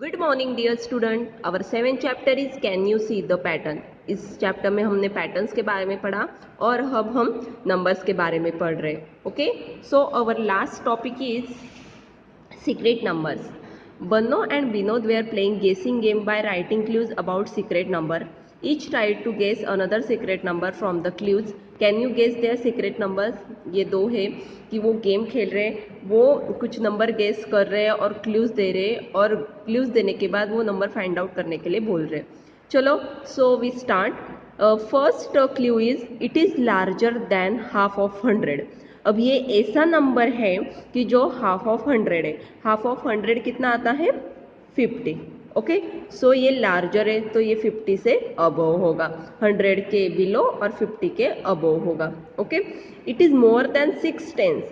Good morning dear student, our 7th chapter is can you see the pattern. इस chapter में हमने patterns के बारे में पढ़ा और अब हम नंबर्स के बारे में पढ़ रहे हैं। Okay, so our last topic is secret numbers. Banno and Vinod were playing guessing game by writing clues about secret number. Each tried to guess another secret number from the clues. Can you guess their secret numbers? ये दो है कि वो game खेल रहे हैं, वो कुछ नंबर गेस कर रहे हैं और क्लूज दे रहे हैं और क्लूज देने के बाद वो नंबर फाइंड आउट करने के लिए बोल रहे हैं। चलो, so we start. First clue is it is larger than half of 100। अब ये ऐसा नंबर है कि जो हाफ ऑफ 100 है। हाफ ऑफ 100 कितना आता है? 50। ओके, सो ये लार्जर है तो ये 50 से अबव होगा, 100 के बिलो और 50 के अबव होगा। Okay, it is more than 6 tens.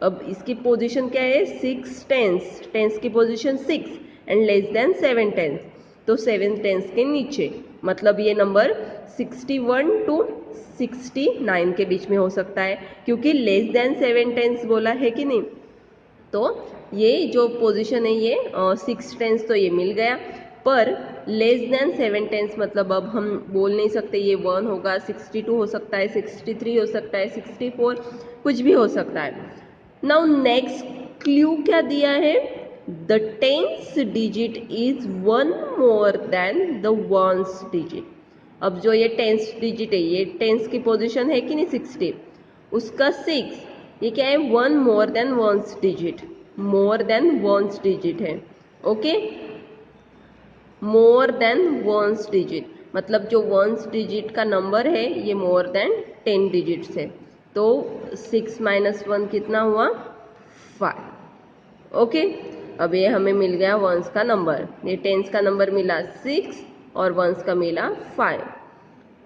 अब इसकी पोजीशन क्या है? 6 टेंस। टेंस की position 6 and less than 7 tens, तो 7 टेंस के नीचे, मतलब ये नंबर 61 टू 69 के बीच में हो सकता है, क्योंकि लेस देन 7 टेंस बोला है कि नहीं। तो ये जो पोजीशन है ये 6 टेंस तो ये मिल गया, पर लेस देन 7 टेंस मतलब अब हम बोल नहीं सकते ये 1 होगा, 62 हो सकता है, 63 हो सकता है, 64 कुछ भी हो सकता है। नाउ नेक्स्ट क्लू क्या दिया है? The tense digit is 1 more then the ones digit. अब जो ये टेंस डिजिट है, ये टेंस की पोजीशन है कि नहीं 60, उसका 6, ये क्या है? 1 more than once digit, more than once digit है। Okay, more than once digit मतलब जो वंस डिजिट का नंबर है ये मोर देन 10 डिजिट्स है, तो 6 माइनस 1 कितना हुआ? 5। ओके, अब ये हमें मिल गया वंस का नंबर। ये टेंस का नंबर मिला 6 और वंस का मिला 5।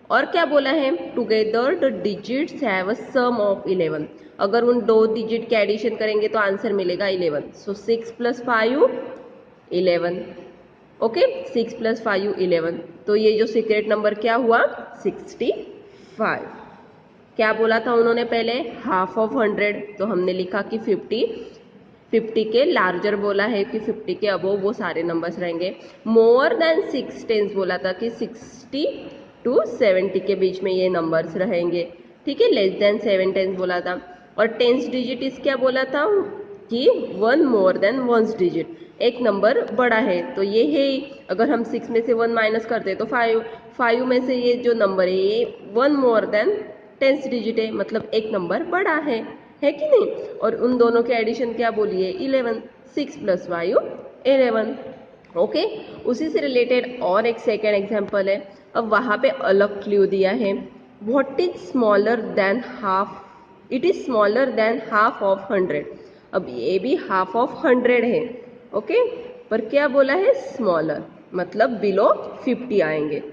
और क्या बोला है? Together the digits have a sum of 11। अगर उन दो डिजिट के एडिशन करेंगे तो आंसर मिलेगा 11। सो 6 + 5 11। ओके, 6 + 5 11। तो ये जो सीक्रेट नंबर क्या हुआ? 65। क्या बोला था उन्होंने पहले? हाफ ऑफ 100, तो हमने लिखा कि 50 के लार्जर बोला है कि 50 के अबव वो सारे नंबर्स रहेंगे। मोर देन 6 टेंस बोला था कि 60 टू 70 के बीच में ये नंबर्स रहेंगे। ठीक है, लेस देन 7 टेंस बोला था। और टेंस डिजिट इस क्या बोला था कि 1 मोर देन वंस डिजिट, एक नंबर बड़ा है, तो ये है ही। अगर हम 6 में से 1 माइनस करते तो 5 में से ये जो नंबर है ये 1 मोर देन टेंस डिजिट है, मतलब एक नंबर बड़ा है कि नहीं। और उन दोनों के एडिशन क्या बोलिए? 11। 6 + 5 11। ओके, उसी से रिलेटेड और एक सेकेंड एग्जाम्पल है। अब वहाँ पे अलग क्लू दिया है। What is smaller than half? It is smaller than half of 100। अब ये भी हाफ ऑफ 100 है। ओके, पर क्या बोला है? स्मॉलर, मतलब बिलो 50 आएंगे।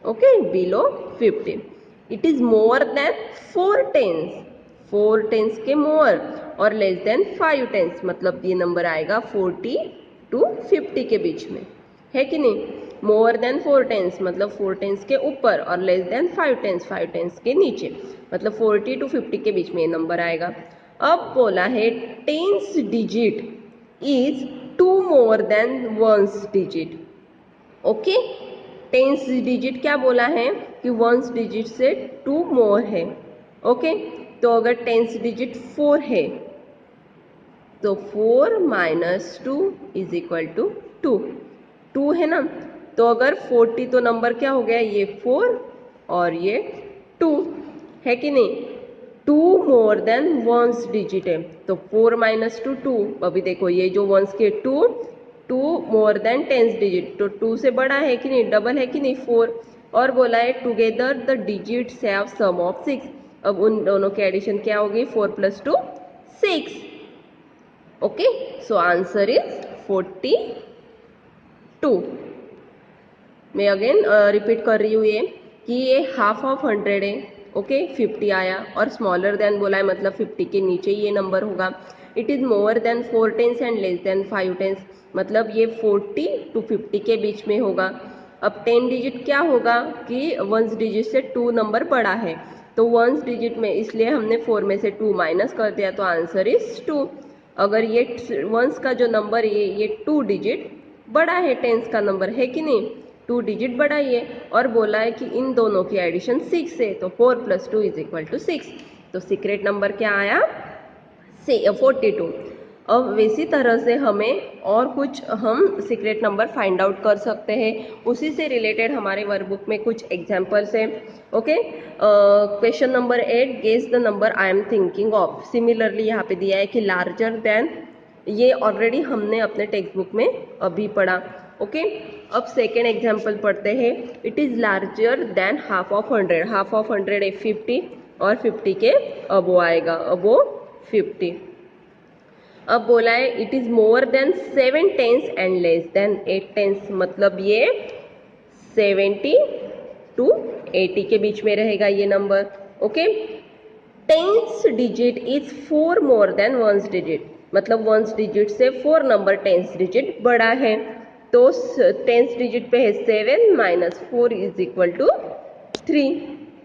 Okay, below 50। It is more than 4 tens, 4 tens के मोर, और लेस देन 5 टेंस मतलब ये नंबर आएगा 40 टू 50 के बीच में, है कि नहीं। मोर देन 4 टेंस मतलब 4 टेंस के ऊपर, और लेस देन 5 टेंस के नीचे, मतलब 40 टू 50 के बीच में ये नंबर आएगा। अब बोला है tense digit is 2 more than once digit. Okay, tens digit क्या बोला है कि वंस डिजिट से 2 मोर है। ओके, तो अगर टेंस डिजिट 4 है तो 4 - 2 = 2। 2 है ना, तो अगर 40 तो नंबर क्या हो गया? ये 4 और ये 2, है कि नहीं। 2 मोर देन वंस डिजिट है, तो 4 - 2 2। अभी देखो ये जो वंस के 2 मोर देन टेंस डिजिट, तो 2 से बड़ा है कि नहीं, डबल है कि नहीं, 4। और बोला है together the digits have some of 6। अब उन दोनों के एडिशन क्या होगी? 4 + 2 6। Okay, so answer is 42। मैं अगेन रिपीट कर रही हूँ ये कि ये हाफ ऑफ 100 है। ओके, 50 आया और स्मॉलर देन बोला है, मतलब 50 के नीचे ये नंबर होगा। It is more than 4 tens and less than 5 tens, मतलब ये 40 टू 50 के बीच में होगा। अब 10 डिजिट क्या होगा कि वंस डिजिट से 2 नंबर बड़ा है, तो वंस डिजिट में इसलिए हमने 4 में से 2 माइनस कर दिया, तो आंसर इज 2। अगर ये वंस का जो नंबर है ये 2 डिजिट बड़ा है टेंस का नंबर, है कि नहीं, 2 डिजिट बड़ा ही है। और बोला है कि इन दोनों की एडिशन 6 है, तो 4 + 2 = 6। तो सीक्रेट नंबर क्या आया, 42। अब वैसी तरह से हमें और कुछ हम सीक्रेट नंबर फाइंड आउट कर सकते हैं, उसी से रिलेटेड हमारे वर्कबुक में कुछ एग्जांपल्स हैं। Okay, question number 8, guess the number I am thinking of. Similarly यहाँ पे दिया है कि लार्जर देन, ये ऑलरेडी हमने अपने टेक्स्ट बुक में अभी पढ़ा। ओके, अब सेकेंड एग्जाम्पल पढ़ते हैं। It is larger than half of 100। Half of 100 है 50 और 50 के अबो आएगा, अबो 50। अब बोला है it is more than 7 tens and less than 8 tens, मतलब ये 70 to 80 के बीच में रहेगा ये number. Okay, tense digit is 4 more than once digit, मतलब वंस डिजिट से 4 नंबर टेंस डिजिट बड़ा है। तो टेंस डिजिट पे है 7 - 4 = 3।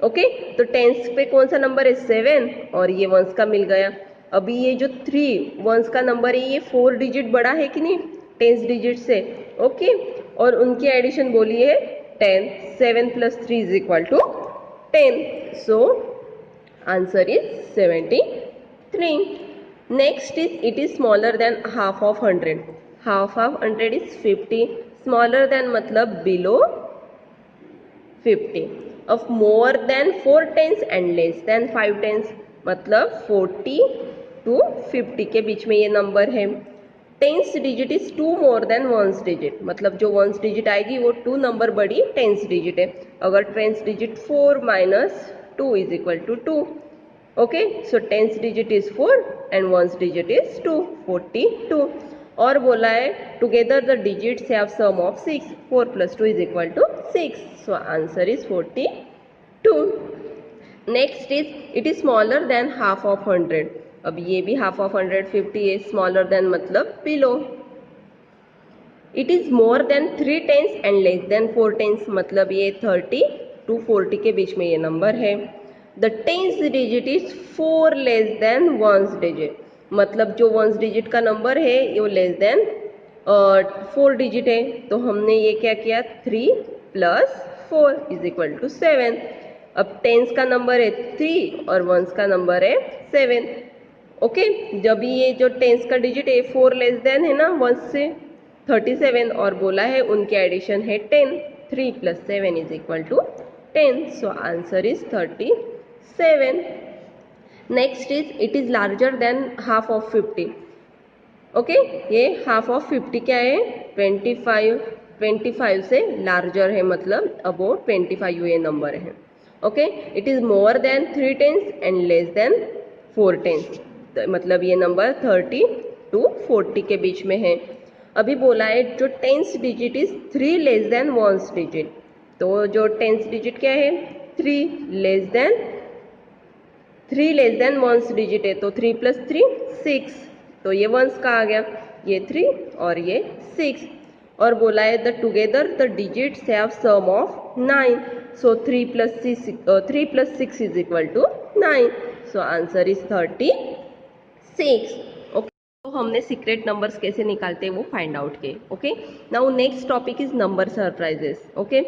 ओके, तो टेंस पे कौन सा नंबर है, 7, और ये वंस का मिल गया। अभी ये जो 3 वंस का नंबर है ये 4 डिजिट बड़ा है कि नहीं टेंस डिजिट से। ओके, और उनकी एडिशन बोली है 10, 7 + 3 = 10। सो answer is 73। Next is it is smaller than half of 100। Half of 100 is 50, smaller than मतलब below 50। of more than 4 tens and less than 5 tens, मतलब 40 to 50 के बीच में ये नंबर है। Tense digit is 2 more than once digit, मतलब जो ones digit आएगी वो 2 नंबर बड़ी टेंस डिजिट है। अगर tens digit 4 - 2 = 2। Okay, so tens digit is 4 and ones digit is 2, 42। और बोला है together the digits have some of 6, 4 + 2 = 6। So answer is 42। Next is it is smaller than half of 100। अब ये भी half of 100 50 है, smaller than मतलब below. It is more than 3 tens and less than 4 tens, मतलब ये 30 to 40 के बीच में ये नंबर है। The tense digit is 4 less than once digit, मतलब जो वंस डिजिट का नंबर है ये लेस देन 4 डिजिट है। तो हमने ये क्या किया, 3 + 4 = 7। अब टेंस का नंबर है 3 और वंस का नंबर है 7। ओके, जब ये जो टेंस का डिजिट है 4 लेस देन है ना वंस से 37, और बोला है उनके एडिशन है 10, 3 + 7 = 10। सो answer is 37। Next is it is larger than half of 50। Okay, ये हाफ ऑफ 50 क्या है, 25। 25 से लार्जर है, मतलब अबाउट 25 ये नंबर है। Okay, it is more than 3 tens and less than 4 tens, मतलब ये नंबर 30 to 40 के बीच में है। अभी बोला है जो tense digit is 3 less than once digit, तो जो टेंस डिजिट क्या है, 3 लेस देन वंस डिजिट है, तो 3 + 3 6, तो ये वंस का आ गया, ये 3 और ये 6। और बोला है the together the digits have some of 9, so 3 + 6 = 9। So answer is 36। Okay, तो हमने सीक्रेट नंबर्स कैसे निकालते हैं वो फाइंड आउट किए। Okay, now next topic is number surprises. Okay,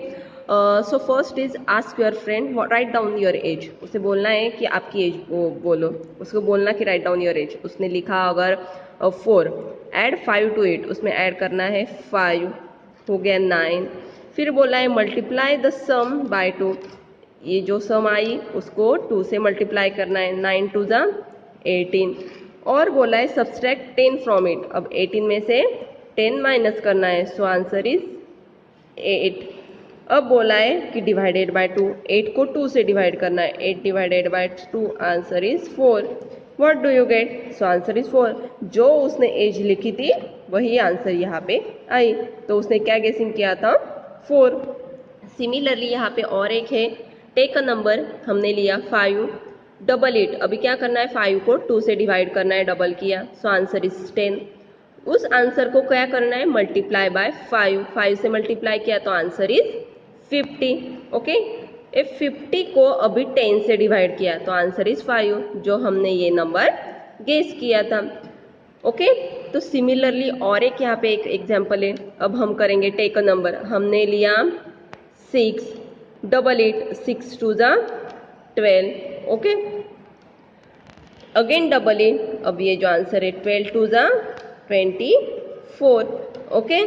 so first is ask your friend write down your age. उसे बोलना है कि आपकी एज वो बोलो, उसको बोलना कि राइट डाउन योर एज। उसने लिखा अगर 4, ऐड 5 to 8, उसमें ऐड करना है 5, हो गया 9। फिर बोला है मल्टीप्लाई द सम बाय 2, ये जो सम आई उसको 2 से मल्टीप्लाई करना है, 9 2 = 18। और बोला है सब्सट्रैक्ट 10 फ्रॉम इट, अब 18 में से 10 माइनस करना है, सो आंसर इज 8। अब बोला है कि डिवाइडेड बाय 2, 8 को 2 से डिवाइड करना है, 8 divided by 2, answer is 4। What do you get, so answer is 4। जो उसने एज लिखी थी वही आंसर यहाँ पे आई, तो उसने क्या गेसिंग किया था, 4। सिमिलरली यहाँ पे और एक है, टेक अ नंबर, हमने लिया 5, डबल इट। अभी क्या करना है, 5 को 2 से डिवाइड करना है, डबल किया, सो आंसर इज 10। उस आंसर को क्या करना है, मल्टीप्लाई बाय 5, 5 से मल्टीप्लाई किया तो आंसर इज 50। ओके, इफ 50 को अभी 10 से डिवाइड किया तो आंसर इज 5, जो हमने ये नंबर गेस किया था। ओके, तो सिमिलरली और एक यहाँ पे एक एग्जाम्पल है। अब हम करेंगे टेक अ नंबर। हमने लिया 6 88 6 2 जा 12। Okay, again double a. अब ये जो आंसर है 12 2 जा 24। Okay,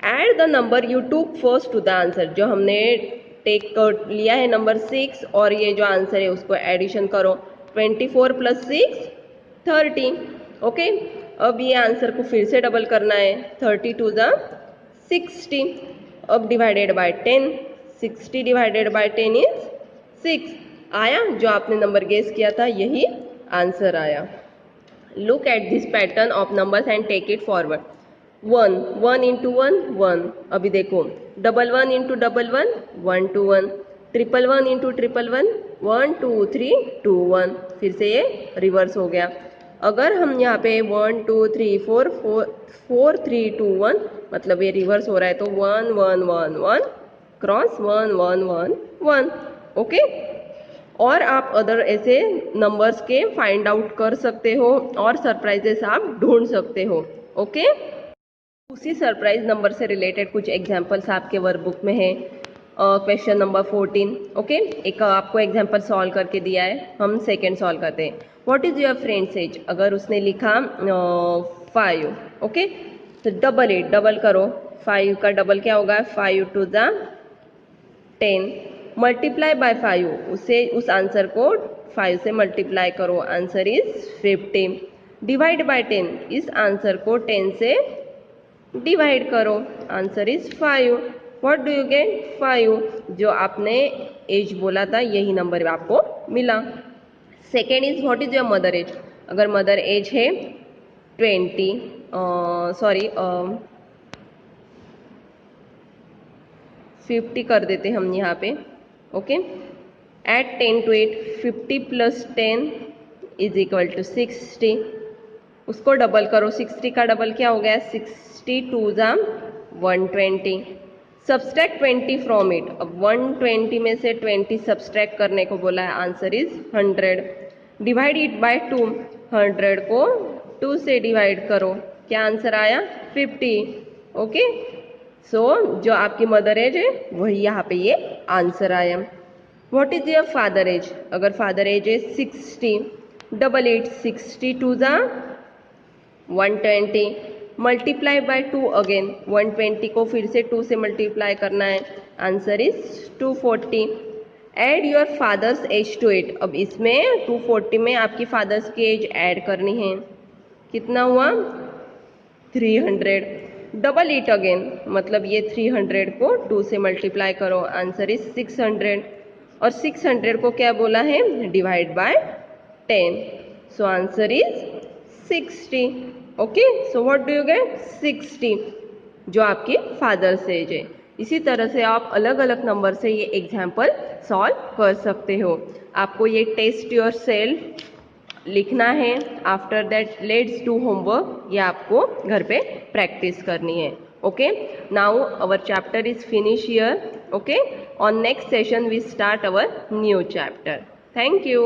add the number you took first to the answer. जो हमने टेक लिया है नंबर 6 और ये जो आंसर है उसको एडिशन करो। 24 + 6 30। ओके, अब ये आंसर को फिर से डबल करना है। 30 2 जा 60। अब divided by 10। 60 divided by 10 is 6। आया, जो आपने नंबर गेस किया था यही आंसर आया। Look at this pattern of numbers and take it forward. 1 1 into 1 1। अभी देखो, 1 1 इंटू 1 1 1 2 1। 1 1 इंटू 1 1 1 2 3 2 1। फिर से ये रिवर्स हो गया। अगर हम यहाँ पे 1 2 3 4 4 3 2 1 मतलब ये रिवर्स हो रहा है, तो 1 1 1 1 क्रॉस 1 1 1 1। ओके, और आप अदर ऐसे नंबर्स के फाइंड आउट कर सकते हो और सरप्राइजेस आप ढूंढ सकते हो। ओके, उसी सरप्राइज नंबर से रिलेटेड कुछ एग्जांपल्स आपके वर्कबुक में है। Question number 14। ओके, एक आपको एग्जांपल सॉल्व करके दिया है, हम सेकंड सॉल्व करते हैं। What is your friend's age? अगर उसने लिखा 5। ओके, तो डबल इट, डबल करो। 5 का डबल क्या होगा? 5 2 जा 10। मल्टीप्लाई बाय 5, उसे उस आंसर को 5 से मल्टीप्लाई करो, आंसर इज 50। डिवाइड बाय 10, इस आंसर को 10 से डिवाइड करो, answer is 5। What do you get? 5। जो आपने एज बोला था यही नंबर आपको मिला। Second is what is your mother age? अगर मदर एज है 20 50 कर देते हम यहाँ पे। Okay, eight 10 to 8, 50 + 10 = 60। उसको डबल करो। 60 का डबल क्या हो गया? 60 2 जा 120। Subtract 20 from it. अब 120 में से 20 सब्सट्रैक्ट करने को बोला है, answer is 100। Divide it by 2, 100 को 2 से डिवाइड करो, क्या आंसर आया? 50। ओके, सो जो आपकी मदर एज है वही यहाँ पे ये आंसर आया। What is your father age? अगर फादर एज है 60, डबल इट, 60 2 जा 120। मल्टीप्लाई बाय 2 अगेन, 120 को फिर से 2 से मल्टीप्लाई करना है, answer is 240। Add your father's age to it. अब इसमें 240 में आपकी फादर्स की एज ऐड करनी है, कितना हुआ? 300। डबल इट अगेन, मतलब ये 300 को 2 से मल्टीप्लाई करो, आंसर इज 600। और 600 को क्या बोला है? Divide by 10, so answer is 60। Okay, so what do you get? 60, जो आपकी फादर्स एज है। इसी तरह से आप अलग अलग नंबर से ये एग्जाम्पल सॉल्व कर सकते हो। आपको ये टेस्ट योर सेल्फ लिखना है। After that let's do homework, ये आपको घर पे प्रैक्टिस करनी है। Okay, now our chapter is finish here. Okay, on next session we start our new chapter. Thank you.